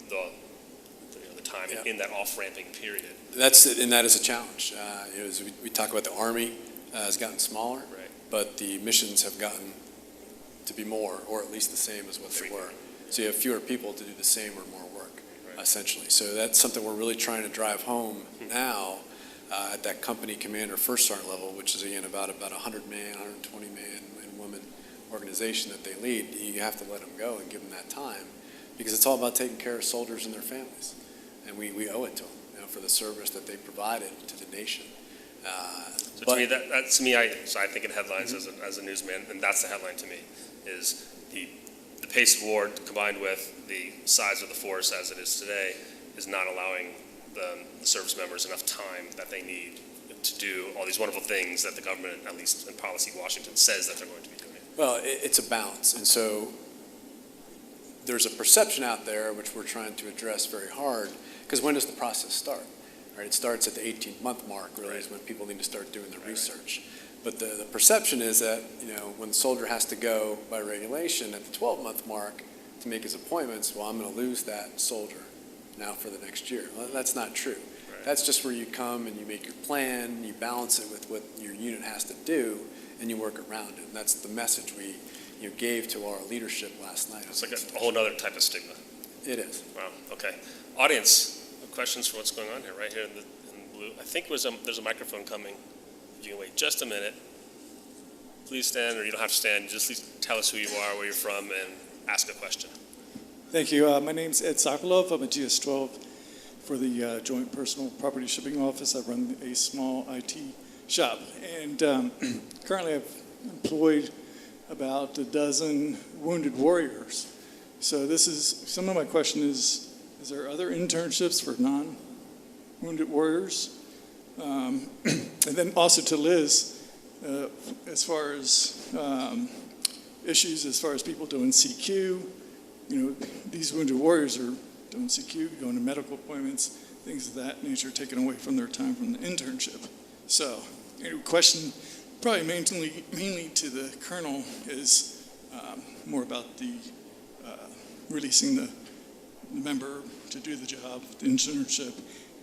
the time in that off-ramping period? That is a challenge. As we talk about, the Army has gotten smaller, right, but the missions have gotten to be more, or at least the same as what they were. So you have fewer people to do the same or more work, right, essentially. So that's something we're really trying to drive home now at that company commander first sergeant level, which is again about 100-man, 120-man and woman organization that they lead. You have to let them go and give them that time because it's all about taking care of soldiers and their families, and we owe it to them for the service that they provided to the nation. So to me, that to me, I think in headlines as a newsman, and that's the headline to me, is the pace of war combined with the size of the force as it is today is not allowing the service members enough time that they need to do all these wonderful things that the government, at least in policy Washington, says that they're going to be doing. Well, it's a balance, and so there's a perception out there which we're trying to address very hard, because when does the process start? Right, it starts at the 18-month mark, really, right, is when people need to start doing the research. But the perception is that, when the soldier has to go by regulation at the 12-month mark to make his appointments, well, I'm going to lose that soldier now for the next year. Well, that's not true. Right. That's just where you come and you make your plan, you balance it with what your unit has to do, and you work around it. And that's the message we gave to our leadership last night. It's like a whole other type of stigma. It is. Wow, okay. Audience, questions for what's going on here, right here in blue. I think there's a microphone coming. If you can wait just a minute. Please stand, or you don't have to stand. Just please tell us who you are, where you're from, and ask a question. Thank you. My name's Ed Sokolov. I'm a GS-12 for the Joint Personal Property Shipping Office. I run a small IT shop. And currently I've employed about a dozen wounded warriors. So some of my question is there other internships for non-wounded warriors? And then also to Liz, as far as issues, as far as people doing CQ, these wounded warriors are doing CQ, going to medical appointments, things of that nature, taken away from their time from the internship. So, question probably mainly to the colonel is more about the releasing the member to do the job, the internship,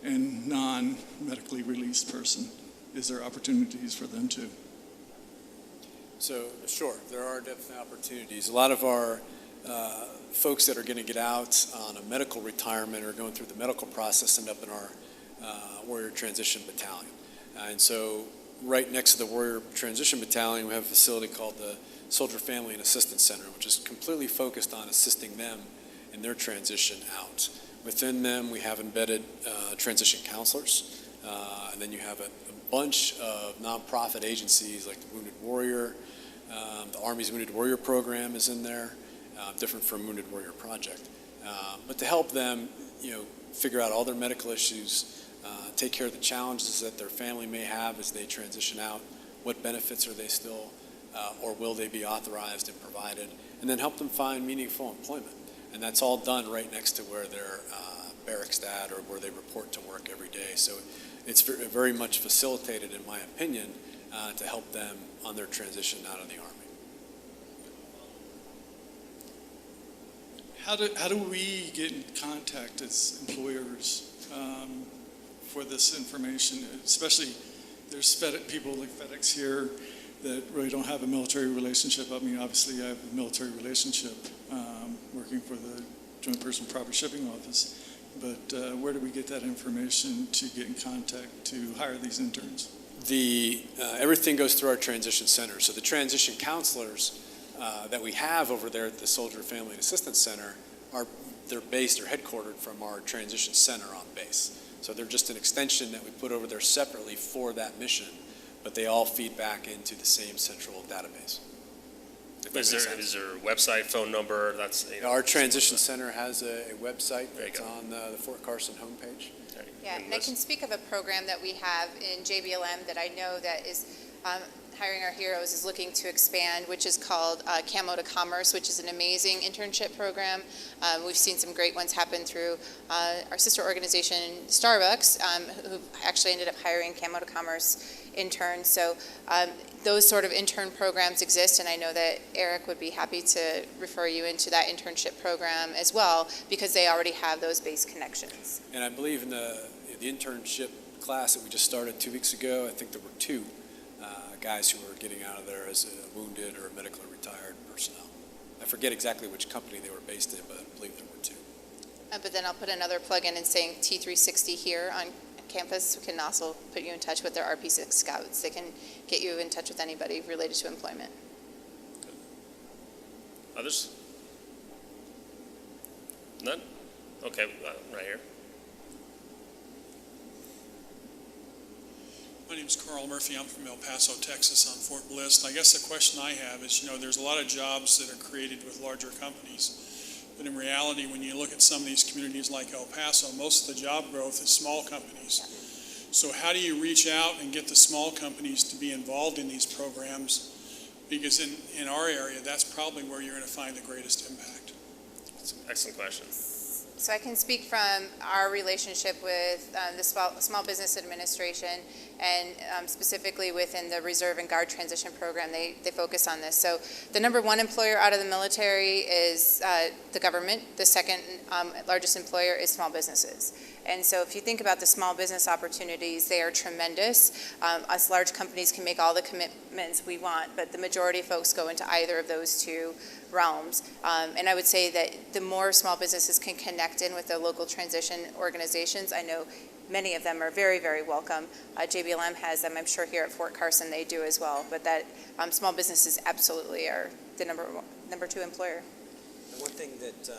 and non-medically released person. Is there opportunities for them too? So, sure, there are definitely opportunities. A lot of our folks that are going to get out on a medical retirement or going through the medical process end up in our Warrior Transition Battalion. And so right next to the Warrior Transition Battalion, we have a facility called the Soldier Family and Assistance Center, which is completely focused on assisting them in their transition out. Within them, we have embedded transition counselors, and then you have a bunch of nonprofit agencies like the Wounded Warrior, the Army's Wounded Warrior program is in there, different from Wounded Warrior Project. But to help them, figure out all their medical issues, take care of the challenges that their family may have as they transition out, what benefits are they still, or will they be authorized and provided, and then help them find meaningful employment. And that's all done right next to where they're barracked at or where they report to work every day. So it's very much facilitated, in my opinion, to help them on their transition out of the Army. How do we get in contact as employers for this information? Especially, there's people like FedEx here that really don't have a military relationship. I mean, obviously, I have a military relationship working for the Joint Personal Property Shipping Office. But where do we get that information to get in contact to hire these interns? Everything goes through our transition center. So the transition counselors that we have over there at the Soldier Family and Assistance Center they're based or headquartered from our transition center on base. So they're just an extension that we put over there separately for that mission, but they all feed back into the same central database. Is there a website, phone number? Our transition center has a website that's go. on the Fort Carson homepage. Yeah, and I can speak of a program that we have in JBLM that I know that is Hiring Our Heroes is looking to expand, which is called Camo to Commerce, which is an amazing internship program. We've seen some great ones happen through our sister organization, Starbucks, who actually ended up hiring Camo to Commerce interns. So those sort of intern programs exist, and I know that Eric would be happy to refer you into that internship program as well, because they already have those base connections. And I believe in the internship class that we just started 2 weeks ago, I think there were 2 guys who were getting out of there as a wounded or medically retired personnel. I forget exactly which company they were based in, but I believe there were 2. But then I'll put another plug in and saying T360 here on campus can also put you in touch with their RP6 scouts. They can get you in touch with anybody related to employment. Others? None? Okay, right here. My name's Carl Murphy. I'm from El Paso, Texas on Fort Bliss. And I guess the question I have is, there's a lot of jobs that are created with larger companies. But in reality, when you look at some of these communities like El Paso, most of the job growth is small companies. So how do you reach out and get the small companies to be involved in these programs? Because in our area, that's probably where you're going to find the greatest impact. That's an excellent question. So I can speak from our relationship with the Small Business Administration, and specifically within the Reserve and Guard Transition Program, they focus on this. So the number 1 employer out of the military is the government. The second largest employer is small businesses. And so if you think about the small business opportunities, they are tremendous. Us large companies can make all the commitments we want, but the majority of folks go into either of those 2 realms. And I would say that the more small businesses can connect in with the local transition organizations, I know many of them are very, very welcome. JBLM has them. I'm sure here at Fort Carson they do as well. But that small businesses absolutely are the number 2 employer. And one thing that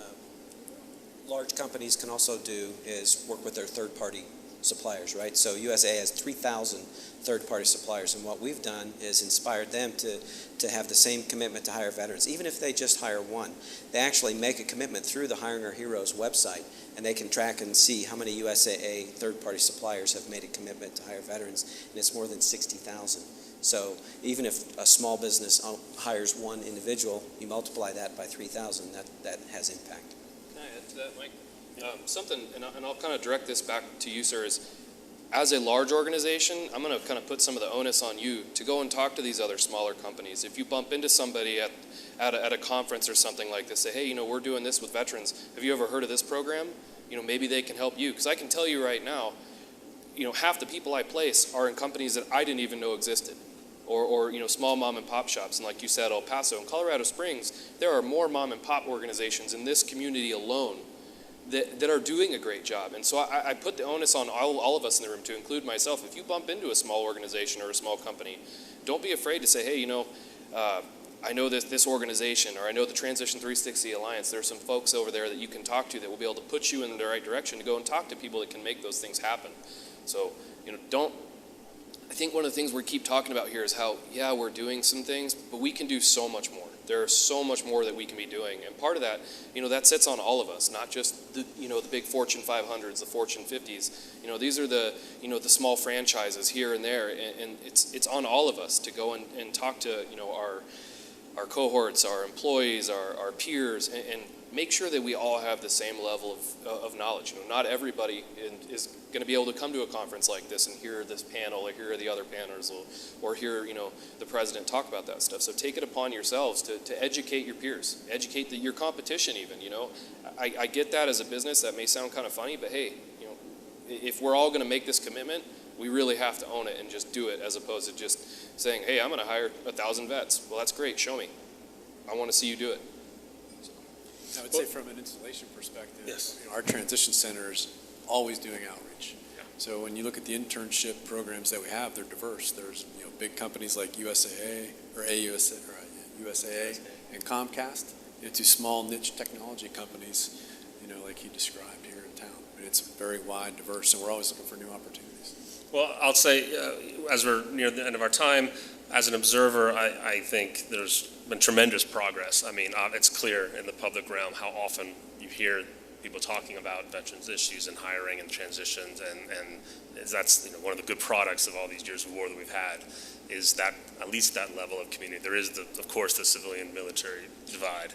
large companies can also do is work with their third-party suppliers, right? So USAA has 3,000 third-party suppliers, and what we've done is inspired them to have the same commitment to hire veterans. Even if they just hire 1, they actually make a commitment through the Hiring Our Heroes website, and they can track and see how many USAA third-party suppliers have made a commitment to hire veterans, and it's more than 60,000. So even if a small business hires 1 individual, you multiply that by 3,000, that has impact. Can I add to that, Mike? Something, and I'll kind of direct this back to you, sir, is as a large organization, I'm going to kind of put some of the onus on you to go and talk to these other smaller companies. If you bump into somebody at a conference or something like this, say, hey, we're doing this with veterans. Have you ever heard of this program? Maybe they can help you. Because I can tell you right now, half the people I place are in companies that I didn't even know existed. Or small mom and pop shops. And like you said, El Paso and Colorado Springs, there are more mom and pop organizations in this community alone that are doing a great job. And so I put the onus on all of us in the room, to include myself. If you bump into a small organization or a small company, don't be afraid to say, hey, I know this organization, or I know the Transition 360 Alliance. There's some folks over there that you can talk to that will be able to put you in the right direction to go and talk to people that can make those things happen. So, I think one of the things we keep talking about here is how, yeah, we're doing some things, but we can do so much more. There's so much more that we can be doing. And part of that, that sits on all of us, not just the big Fortune 500s, the Fortune 50s. These are the small franchises here and there. And it's on all of us to go and talk to, our cohorts, our employees, our peers, and make sure that we all have the same level of knowledge. Not everybody is going to be able to come to a conference like this and hear this panel or hear the other panels or hear the president talk about that stuff. So take it upon yourselves to educate your peers, educate your competition even. I get that as a business. That may sound kind of funny, but hey, if we're all going to make this commitment, we really have to own it and just do it, as opposed to just saying, hey, I'm going to hire 1,000 vets. Well, that's great. Show me. I want to see you do it. I would say from an installation perspective, Yes. our transition center is always doing outreach. Yeah. So when you look at the internship programs that we have, they're diverse. There's big companies like USAA and Comcast, to small niche technology companies, like you described here in town. It's very wide, diverse, and we're always looking for new opportunities. Well, I'll say, as we're near the end of our time, as an observer, I think there's been tremendous progress. I mean, it's clear in the public realm how often you hear people talking about veterans issues and hiring and transitions, and that's one of the good products of all these years of war that we've had, is that at least that level of community. There is, of course, the civilian-military divide,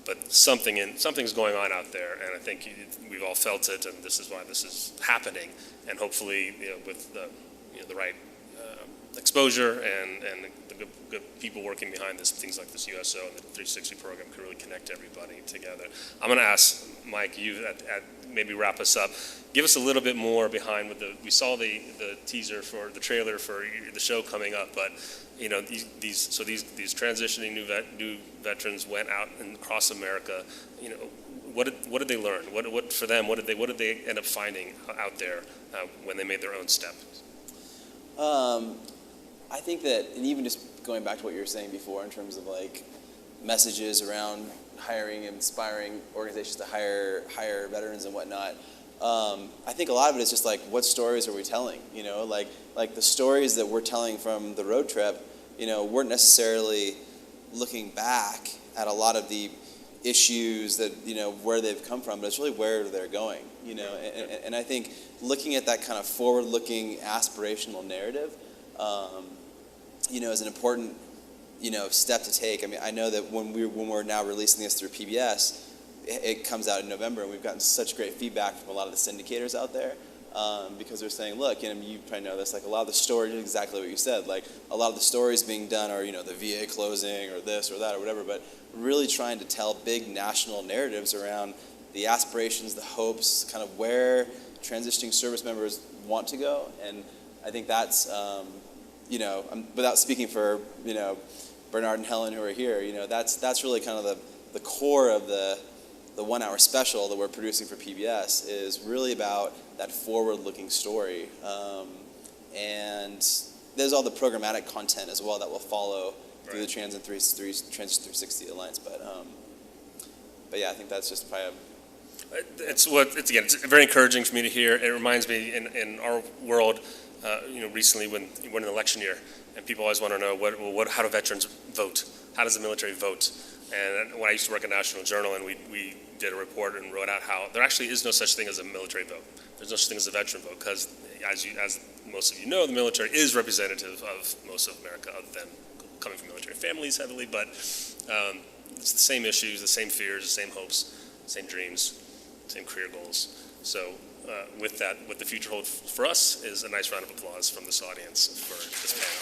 but something's going on out there, and I think we've all felt it, and this is why this is happening. And hopefully, with the right exposure and the good people working behind this, things like this USO and the 360 program could really connect everybody together. I'm going to ask Mike, you at maybe wrap us up. Give us a little bit more behind we saw the teaser for the trailer for the show coming up, but these transitioning new veterans went out and across America. What did they learn? What for them? What did they end up finding out there when they made their own step? I think that, and even just going back to what you were saying before in terms of like messages around hiring and inspiring organizations to hire veterans and whatnot, I think a lot of it is just like, what stories are we telling? Like the stories that we're telling from the road trip, weren't necessarily looking back at a lot of the issues that, where they've come from, but it's really where they're going, and I think looking at that kind of forward-looking aspirational narrative, is an important, step to take. I mean, I know that when we're now releasing this through PBS, it comes out in November, and we've gotten such great feedback from a lot of the syndicators out there, because they're saying, look, you probably know this, like a lot of the stories, exactly what you said, like a lot of the stories being done are, the VA closing or this or that or whatever, but really trying to tell big national narratives around the aspirations, the hopes, kind of where transitioning service members want to go. And I think that's, without speaking for, Bernard and Helen who are here, that's really kind of the core of the 1 hour special that we're producing for PBS is really about that forward-looking story. And there's all the programmatic content as well that will follow through the Transition 360 Alliance. But yeah, I think that's just probably It's very encouraging for me to hear. It reminds me in our world, recently when we're in an election year, and people always want to know how do veterans vote? How does the military vote? And when I used to work at National Journal, and we did a report and wrote out how there actually is no such thing as a military vote. There's no such thing as a veteran vote, because as most of you know, the military is representative of most of America, other than coming from military families heavily, but it's the same issues, the same fears, the same hopes, same dreams, same career goals. So with that, what the future holds for us is a nice round of applause from this audience for this panel.